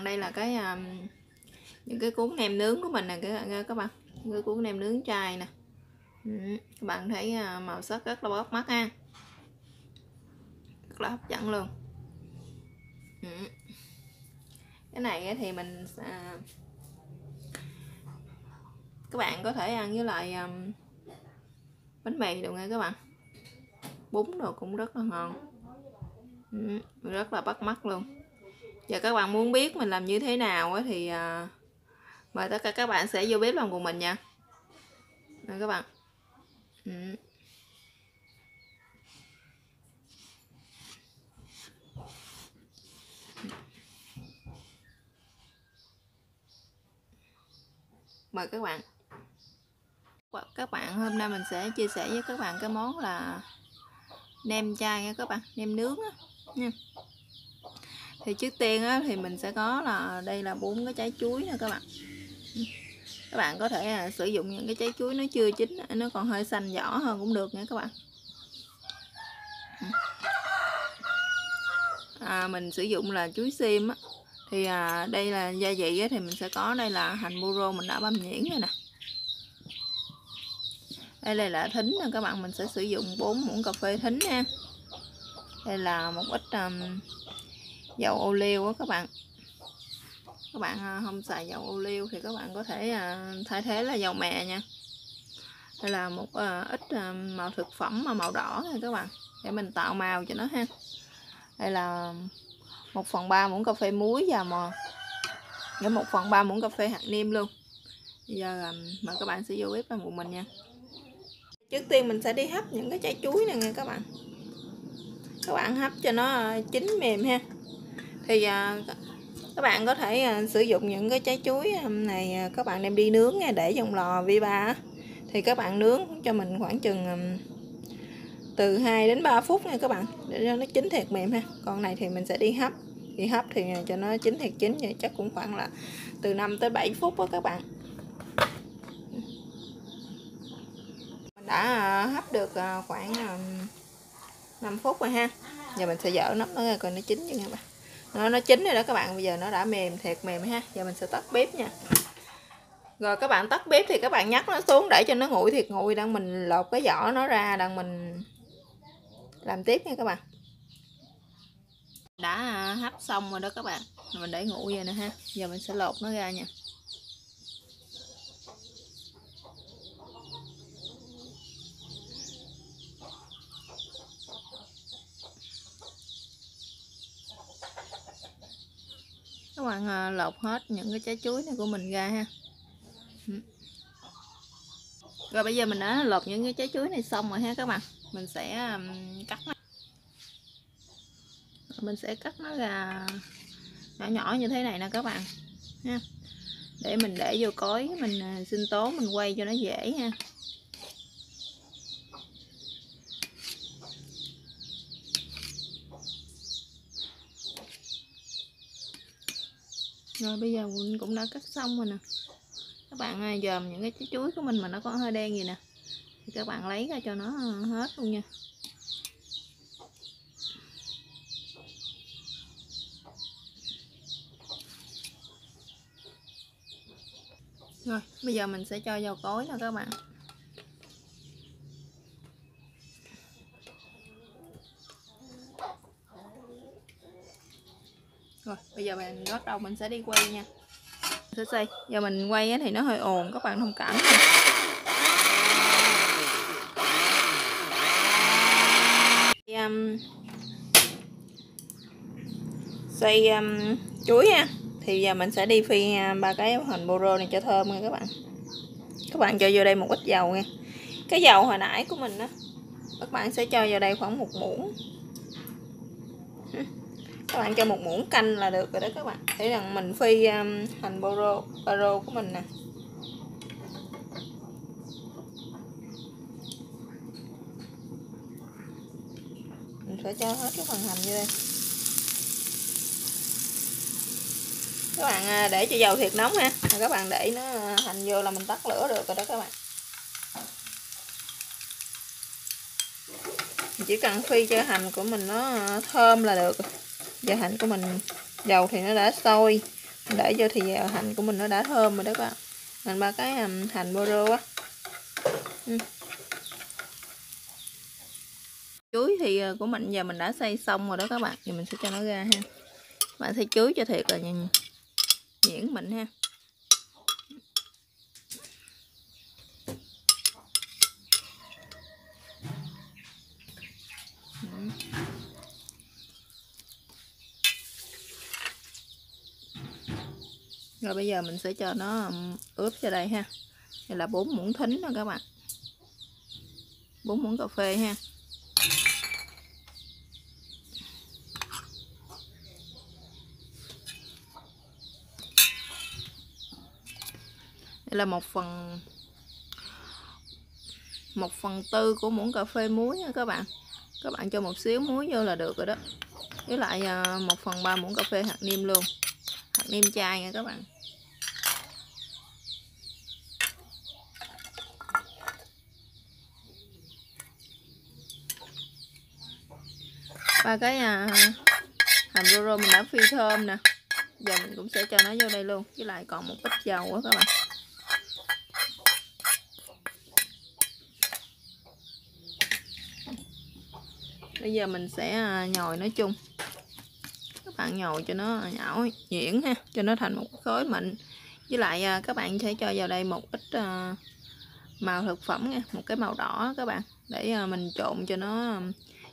bạn, đây là cái những cái cuốn nem nướng của mình nè các bạn, cái cuốn nem nướng chai nè. Các bạn thấy màu sắc rất là bắt mắt ha, rất là hấp dẫn luôn. Cái này thì mình các bạn có thể ăn với lại bánh mì được nha các bạn, bún đồ cũng rất là ngon, rất là bắt mắt luôn. Giờ các bạn muốn biết mình làm như thế nào thì mời tất cả các bạn sẽ vô bếp làm cùng mình nha. Đây các bạn. Mời các bạn. Các bạn, hôm nay mình sẽ chia sẻ với các bạn cái món là nem chay nha các bạn, nem nướng á nha. Thì trước tiên á, thì mình sẽ có là đây là 4 cái trái chuối nha các bạn. Các bạn có thể sử dụng những cái trái chuối nó chưa chín, nó còn hơi xanh vỏ hơn cũng được nha các bạn. Mình sử dụng là chuối xiêm á. Thì đây là gia vị á, thì mình sẽ có đây là hành buro mình đã băm nhuyễn rồi nè. Đây là thính nè các bạn, mình sẽ sử dụng 4 muỗng cà phê thính nha. Đây là một ít dầu ô liu á các bạn. Các bạn không xài dầu ô liu thì các bạn có thể thay thế là dầu mè nha. Đây là một ít màu thực phẩm mà màu đỏ nha các bạn, để mình tạo màu cho nó ha. Đây là 1/3 muỗng cà phê muối và với 1/3 muỗng cà phê hạt nêm luôn. Bây giờ mời các bạn sẽ vô bếp làm cùng mình nha. Trước tiên mình sẽ đi hấp những cái trái chuối này nha các bạn. Các bạn hấp cho nó chín mềm ha. Thì các bạn có thể sử dụng những cái trái chuối này các bạn đem đi nướng nha, để trong lò vi ba. Thì các bạn nướng cho mình khoảng chừng từ 2 đến 3 phút nha các bạn, để cho nó chín thiệt mềm ha. Còn này thì mình sẽ đi hấp. Thì hấp thì cho nó chín thiệt chín vậy chắc cũng khoảng là từ 5 tới 7 phút đó các bạn. Mình đã hấp được khoảng 5 phút rồi ha. Giờ mình sẽ dỡ nắp nó ra coi nó chín chưa nha các bạn. Nó chín rồi đó các bạn, bây giờ nó đã mềm thiệt mềm ha. Giờ mình sẽ tắt bếp nha. Rồi các bạn tắt bếp thì các bạn nhắc nó xuống để cho nó nguội thiệt nguội, đang mình lột cái vỏ nó ra, đang mình làm tiếp nha các bạn. Đã hấp xong rồi đó các bạn, mình để nguội vậy nè ha. Giờ mình sẽ lột nó ra nha. Các bạn lột hết những cái trái chuối này của mình ra ha. Rồi bây giờ mình đã lột những cái trái chuối này xong rồi ha các bạn. Mình sẽ cắt nó. Mình sẽ cắt nó ra nhỏ nhỏ như thế này nè các bạn ha. Để mình để vô cối mình sinh tố, mình quay cho nó dễ ha. Rồi bây giờ mình cũng đã cắt xong rồi nè. Các bạn dòm những cái trái chuối của mình mà nó có hơi đen gì nè, thì các bạn lấy ra cho nó hết luôn nha. Rồi bây giờ mình sẽ cho vào cối nè các bạn. Rồi bây giờ mình bắt đầu mình sẽ đi quay nha. Giờ mình quay thì nó hơi ồn, các bạn thông cảm nha. Xay chuối ha. Thì giờ mình sẽ đi phi 3 cái hành buro này cho thơm nha các bạn. Các bạn cho vô đây một ít dầu nha. Cái dầu hồi nãy của mình đó, các bạn sẽ cho vào đây khoảng 1 muỗng. Các bạn cho 1 muỗng canh là được rồi đó các bạn. Để rằng mình phi hành buro của mình nè. Mình phải cho hết cái phần hành vô đây. Các bạn để cho dầu thiệt nóng ha. Các bạn để nó hành vô là mình tắt lửa được rồi đó các bạn. Mình chỉ cần phi cho hành của mình nó thơm là được. Giờ hành của mình dầu thì nó đã sôi, Để vô thì hành của mình nó đã thơm rồi đó các bạn. Mình ba cái hành bô rô á. Chuối thì của mình giờ mình đã xay xong rồi đó các bạn. Giờ mình sẽ cho nó ra ha. Bạn xay chuối cho thiệt là nhuyễn mịn ha. Rồi bây giờ mình sẽ cho nó ướp cho đây ha. Đây là 4 muỗng thính đó các bạn. 4 muỗng cà phê ha. Đây là 1/4 của muỗng cà phê muối nha các bạn. Các bạn cho một xíu muối vô là được rồi đó. Với lại 1/3 muỗng cà phê hạt nêm luôn. Hạt nêm chai nha các bạn. Ba cái hành rô mình đã phi thơm nè. Giờ mình cũng sẽ cho nó vô đây luôn. Với lại còn một ít dầu á các bạn. Bây giờ mình sẽ nhồi nó chung. Các bạn nhồi cho nó nhão nhuyễn ha, cho nó thành một khối mịn. Với lại các bạn sẽ cho vào đây một ít màu thực phẩm nha, một cái màu đỏ các bạn, để mình trộn cho nó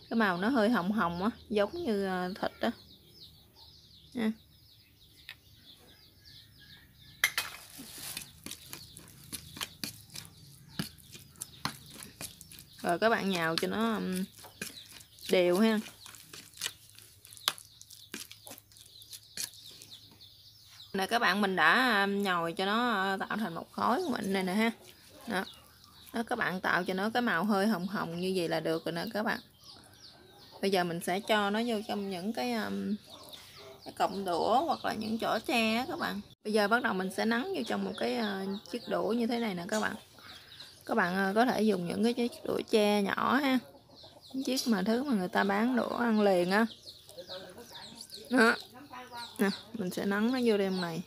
cái màu nó hơi hồng hồng á, giống như thịt đó nha. Rồi các bạn nhào cho nó đều ha. Nè các bạn, mình đã nhồi cho nó tạo thành một khối mịn này nè ha. Đó. Đó, các bạn tạo cho nó cái màu hơi hồng hồng như vậy là được rồi nè các bạn. Bây giờ mình sẽ cho nó vô trong những cái cọng đũa hoặc là những chỏ tre á các bạn. Bây giờ bắt đầu mình sẽ nắn vô trong một cái chiếc đũa như thế này nè các bạn. Các bạn có thể dùng những cái chiếc đũa tre nhỏ ha. Chiếc mà thứ mà người ta bán đũa ăn liền á. Đó. Nè, mình sẽ nắn nó vô đem này.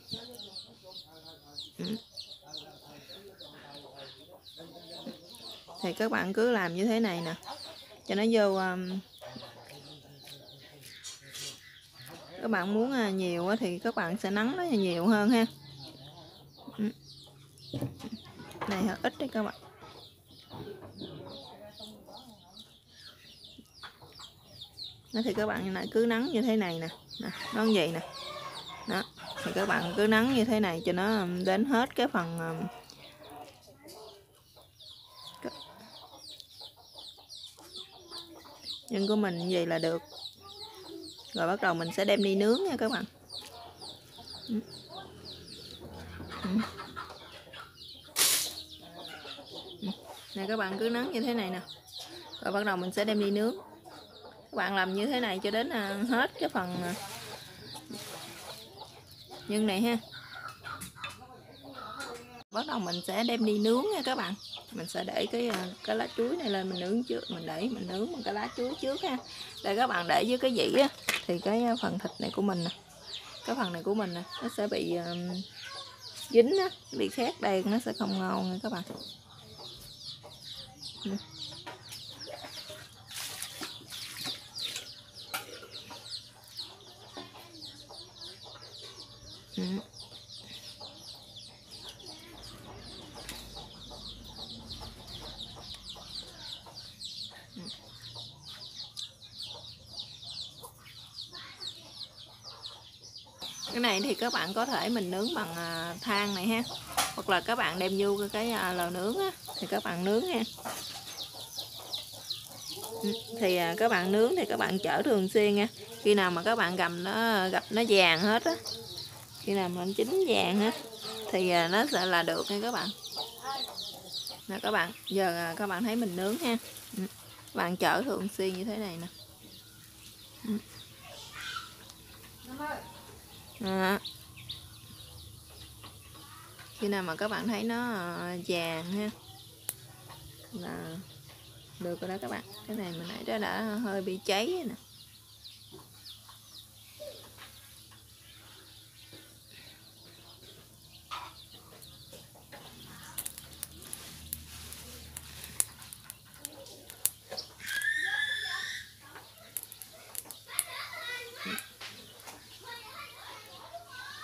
Thì các bạn cứ làm như thế này nè, cho nó vô. Các bạn muốn nhiều thì các bạn sẽ nắn nó nhiều hơn ha. Này hơi ít đấy các bạn. Đó, thì các bạn lại cứ nắn như thế này nè, nó như vậy nè. Đó, thì các bạn cứ nắn như thế này cho nó đến hết cái phần nhân của mình như vậy là được. Rồi bắt đầu mình sẽ đem đi nướng nha các bạn. Nè các bạn cứ nắn như thế này nè. Rồi bắt đầu mình sẽ đem đi nướng. Các bạn làm như thế này cho đến hết cái phần nhân này ha. Bắt đầu mình sẽ đem đi nướng nha các bạn. Mình sẽ để cái lá chuối này lên mình nướng trước, mình nướng một cái lá chuối trước ha. Để các bạn để dưới cái dĩ á, thì cái phần thịt này của mình nè, cái phần này của mình nè, nó sẽ bị dính á, bị khét đây nó sẽ không ngon nha các bạn. Cái này thì các bạn có thể mình nướng bằng than này ha, hoặc là các bạn đem vô cái lò nướng á, thì các bạn nướng ha. Thì các bạn nướng thì các bạn chở thường xuyên nha. Khi nào mà các bạn gặp nó vàng hết á, khi nào mà nó chín vàng á thì nó sẽ là được nha các bạn. Nè các bạn, giờ các bạn thấy mình nướng ha. Các bạn chở thường xuyên như thế này nè. Đó. Khi nào mà các bạn thấy nó vàng ha là được rồi đó các bạn. Cái này mình nãy đã hơi bị cháy nè.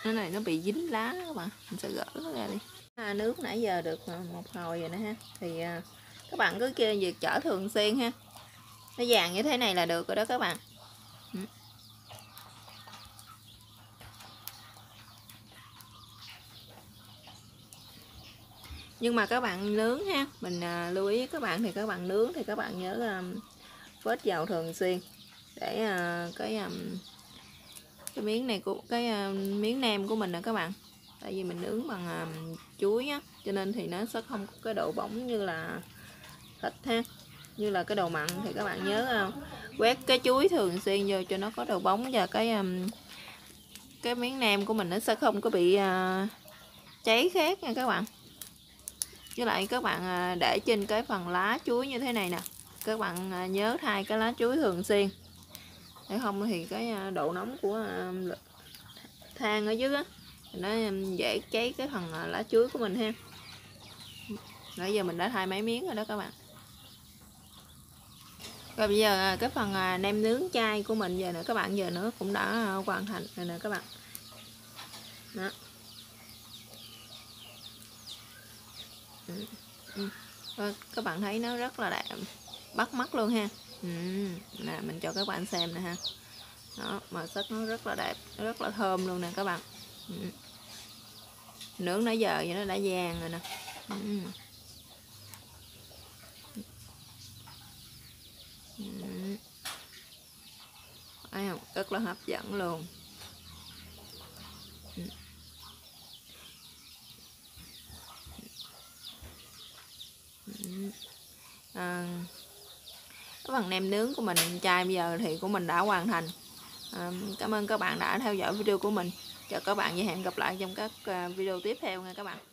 Cái này nó bị dính lá các bạn, mình sẽ gỡ nó ra đi. Nước nãy giờ được một hồi rồi nè ha, thì các bạn cứ kia việc chở thường xuyên ha, nó vàng như thế này là được rồi đó các bạn. Nhưng mà các bạn nướng ha, mình lưu ý các bạn, thì các bạn nướng thì các bạn nhớ vết dầu thường xuyên để cái miếng này của cái miếng nem của mình nè các bạn. Tại vì mình nướng bằng chuối á, cho nên thì nó sẽ không có cái độ bóng như là thịt ha. Như là cái đồ mặn thì các bạn nhớ quét cái chuối thường xuyên vô cho nó có độ bóng, và cái miếng nem của mình nó sẽ không có bị cháy khét nha các bạn. Với lại các bạn để trên cái phần lá chuối như thế này nè, các bạn nhớ thay cái lá chuối thường xuyên, để không thì cái độ nóng của than ở dưới á nó dễ cháy cái phần lá chuối của mình ha. Nãy giờ mình đã thay mấy miếng rồi đó các bạn. Rồi bây giờ cái phần nem nướng chay của mình giờ nữa các bạn, giờ nữa cũng đã hoàn thành rồi nè các bạn. Đó. Các bạn thấy nó rất là đẹp, bắt mắt luôn ha. Nè, mình cho các bạn xem nè ha. Đó, màu sắc nó rất là đẹp, nó rất là thơm luôn nè các bạn. Nướng nãy giờ vậy nó đã vàng rồi nè. Thấy không? Rất là hấp dẫn luôn. Cái phần nem nướng của mình chay bây giờ thì của mình đã hoàn thành. Cảm ơn các bạn đã theo dõi video của mình. Chào các bạn và hẹn gặp lại trong các video tiếp theo nha các bạn.